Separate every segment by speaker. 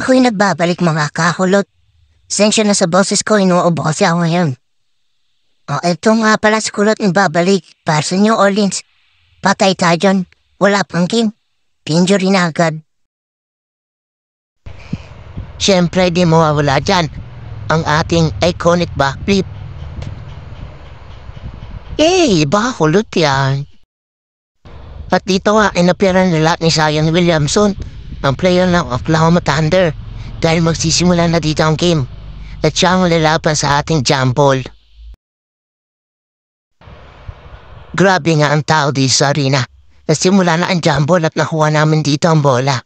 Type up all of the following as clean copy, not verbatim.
Speaker 1: Ako'y nagbabalik mga kakulot. Sensya na sa boses ko, inuubos ako ngayon. Ito nga pala si kulot ng babalik para sa New Orleans. Patay tayo dyan. Wala pang game. Injury na agad. Siyempre di mawawala dyan ang ating iconic backflip. Baka kulot yan. At dito nga, inapiran nila ni Zion Williamson, ang player ng Oklahoma Thunder, dahil magsisimula na dito ang game at siya ang lalaban sa ating jump ball. Grabe nga ang tao dito sa arena. Nasimula na ang jump ball at nakuha namin dito ang bola.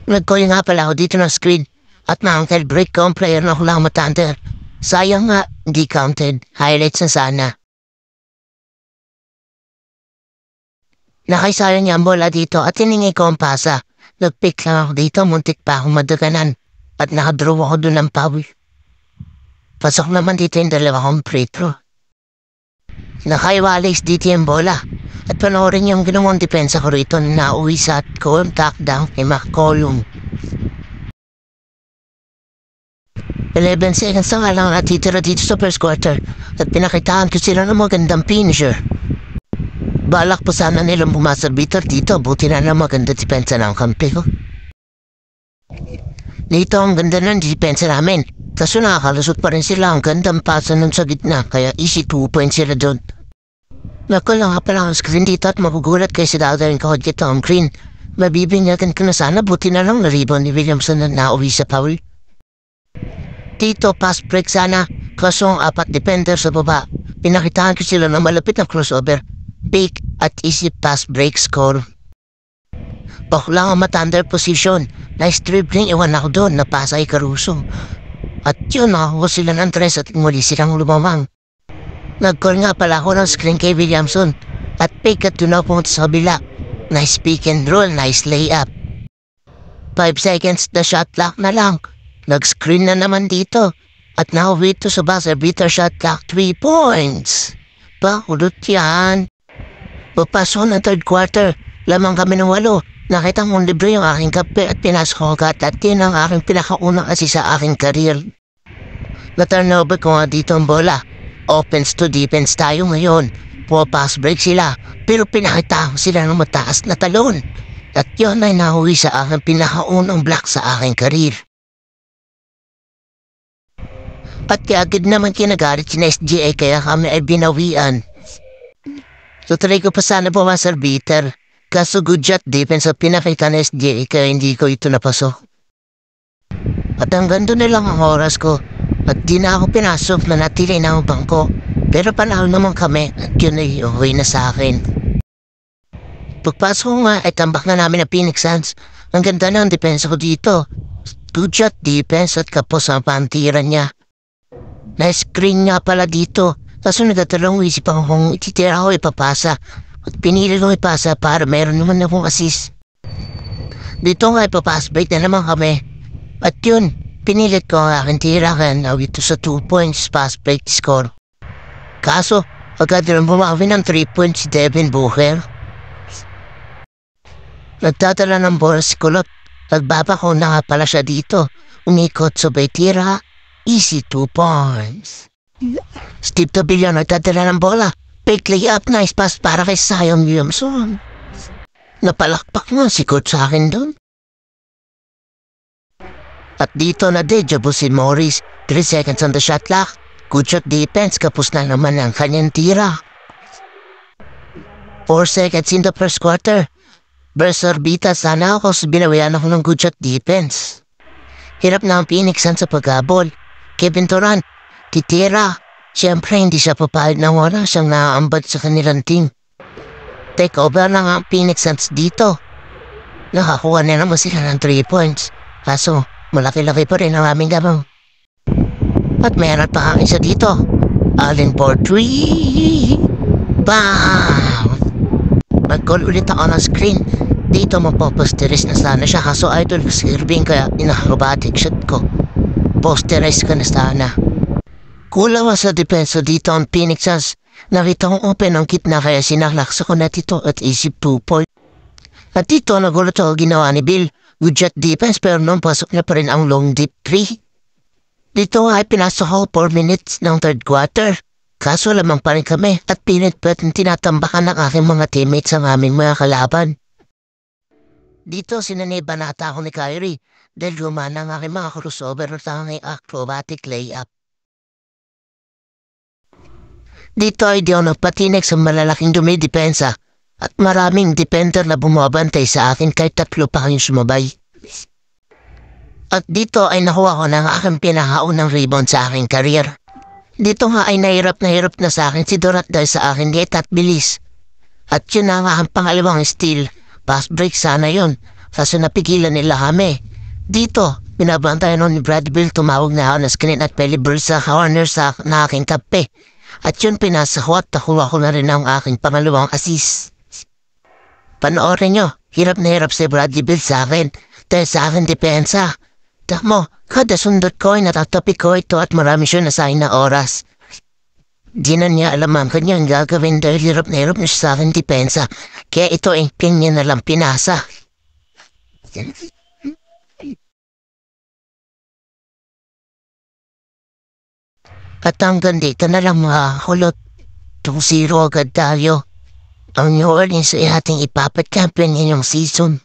Speaker 1: Nag-call nga pala ako dito ng screen at na-uncle break ko ang player ng Oklahoma Thunder. Sayang nga, hindi counted. Highlights na sana. Nakaisayang niya ang bola dito at hiningi ko ang pasa. Nag-pick lang ako dito, muntik pa akong madaganan. At nakadraw ako doon ng foul. Pasok naman dito yung dalawa kong free throw. Nakaiwalis dito yung bola. At panoorin yung ginawang depensa ko rito na nauwi sa contact down kay McCollum. 11 seconds na nga lang natitira dito sa first quarter. At pinakitaan ko sila ng magandang finisher. Balak po sana nilang bumasabiter dito, buti na lang maganda depensa ng kampi ko. Dito ang ganda ng depensa namin, kaso nakakalusot pa rin sila ang gandang pasa nun sa gitna, kaya easy 2 points sila doon. Nakul nga pala ang screen dito at magugulat kayo sa dadaling kahod kita ang green. Mabibinyagan ko na sana, buti na lang na-rebound ni Williamson na nauwi sa foul. Dito pass break sana, kaso ang 4 defender sa baba. Pinakitaan ko sila ng malapit na crossover. Pick at easy pass break score. Oklahoma Thunder position. Nice dribbling, iwan ako doon, napasa ay Caruso. At yun, nakakuha sila ng 3 at muli silang lumamang. Nag-call nga pala ako ng screen kay Williamson. At pick at doon ako sa kabila. Nice pick and roll, nice layup. 5 seconds na shot clock na lang. Nag-screen na naman dito. At nauwi ito sa buzzer beater shot clock 3 points. Pakulot yan. Papasok na third quarter, lamang kami ng 8. Nakita kong libre yung aking kape at pinasok ko agad at yun ang aking pinakauna kasi sa aking career. Na-turnover ko nga dito ang bola. Offense to defense tayo ngayon. Pass break sila, pero pinakita ko sila ng mataas na talon. At yun ay nahuwi sa aking pinakaunang block sa aking career. At kaagad naman kinagalit si SGA kaya kami ay binawian. So try ko pa sana pumasar beater. Kaso good shot defense at pinakita ng SGA kaya hindi ko ito napasok. At hanggang doon na lang ang oras ko. At di na ako pinasok na natili na ang bangko. Pero panahal naman kami at yun ay okay na sa akin. Pagpasok ko nga ay tambak na namin ang Phoenix Suns. Ang ganda na ang depensa ko dito. Good shot defense at kapos ang pantiran niya. Nice screen nga pala dito. Kaso nagtatalong isip ako kung ititira ko ipapasa. At pinili ko ipasa para meron naman akong assist. Dito nga ipapass break na naman kami. At yun, pinilit ko ang aking tira kaya nawit ito sa 2 points pass break score. Kaso, agad rin bumawi ng 3 points si Devin Booker. Nagtatala ng bola si Kulot. Nagbaba ko na nga pala siya dito. Umikot sabay tira. Easy 2 points. Steve Tobilla nagdadala ng bola. Fake layup, nice pass para kay Zion Williamson. Napalakpak nga si coach sa akin doon. At dito na deja vu si Morris. 3 seconds on the shot clock. Good shot defense, kapos na naman ang kanyang tira. 4 seconds in the first quarter. Burst orbita, sana ako binawian ako ng good shot defense. Hirap na ang Phoenix Suns sa paghabol. Kevin Durant, titira. Siyempre hindi siya papayag na wala siyang naaambad sa kanilang team. Take over na nga ang Phoenix Suns dito. Nakakuha na naman sila ng 3 points. Kaso malaki-laki pa rin ang aming gabang. At meron pa ang isa dito. Allen for 3. Bam! Mag-call ulit ako ng screen. Dito mapoposteris na sana siya kaso idol si Irving kaya inakrobatic shot ko. Posterize ka na sana. Kulang sa depensa dito ang Phoenix Suns. Nakita kong open ang kitna kaya sinaklaksa ko na dito at isip 2 point. At dito nagulat ako ginawa ni Bill. good shot defense pero noon pasok niya pa rin ang long deep three. Dito ay pinasok ako 4 minutes ng third quarter. Kaso lamang pa rin kami at pinit-pit tinatambakan ng aking mga teammates ang aming mga kalaban. Dito sinaniba nata ako ni Kyrie dahil gumana ang aking mga crossover at ang aking acrobatic layup. Dito ay di ako nagpatinig sa malalaking dumidepensa at maraming defender na bumabantay sa akin kahit 3 pa kayong sumabay. At dito ay nakuha ko ng aking pinakaunang rebound sa aking career. Dito nga ay nahirap na sa akin si Dorat dahil sa akin liit at bilis. At yun ang aking pangalawang steal. Pass break sana yun. Kaso napigilan nila kami. Dito, binabantayan nun ni Brad Bill, tumawag na ako na screen at pelibur sa corner sa na aking kape. At yun pinasa ko at nakuha ko na rin ang aking pangalawang assist. Panoorin nyo, hirap na hirap si Bradley Bill sa akin. Dahil sa aking depensa. Mo, kada sundot ko ay natatapi ko ito at marami siya nasahin na oras. Di na niya alam ang kanyang gagawin dahil hirap na siya sa aking depensa. Kaya ito ay niya na lang pinasa. At hanggang dito na lang mga kulot. 2-0 agad tayo. Ang New Orleans ay ating ipapat-champion ngayong season.